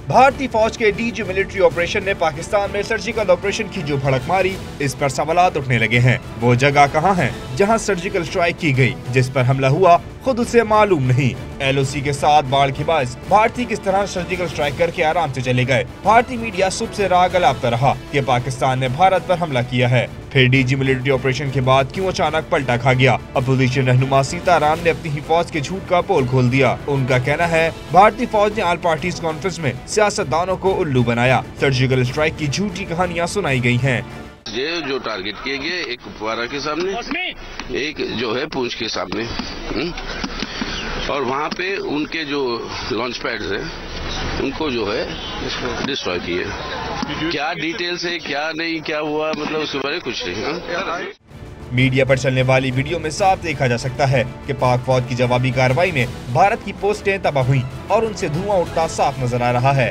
भारतीय फौज के डीजी मिलिट्री ऑपरेशन ने पाकिस्तान में सर्जिकल ऑपरेशन की जो भड़क मारी, इस पर सवालात उठने लगे हैं। वो जगह कहाँ है जहां सर्जिकल स्ट्राइक की गई, जिस पर हमला हुआ, खुद उसे मालूम नहीं। LOC के साथ बाढ़ के बाद भारतीय किस तरह सर्जिकल स्ट्राइक करके आराम से चले गए। भारतीय मीडिया सुबह से राग अलापता रहा कि पाकिस्तान ने भारत पर हमला किया है। फिर डीजी मिलिट्री ऑपरेशन के बाद क्यों अचानक पलटा खा गया। अपोजिशन रहनुमा सीताराम ने अपनी ही फौज के झूठ का पोल खोल दिया। उनका कहना है भारतीय फौज ने ऑल पार्टीज कॉन्फ्रेंस में सियासतदानों को उल्लू बनाया। सर्जिकल स्ट्राइक की झूठी कहानियां सुनाई गई हैं। ये जो टारगेट किए गए, एक कुपवारा के सामने, एक जो है पूंछ के सामने, और वहाँ पे उनके जो लॉन्च पैड्स हैं उनको जो है डिस्ट्रॉय किए। क्या डिटेल्स है, क्या नहीं, क्या हुआ, मतलब उसके बारे में कुछ नहीं। मीडिया पर चलने वाली वीडियो में साफ देखा जा सकता है कि पाक फौज की जवाबी कार्रवाई में भारत की पोस्टें तबाह हुई और उनसे धुआं उठता साफ नजर आ रहा है।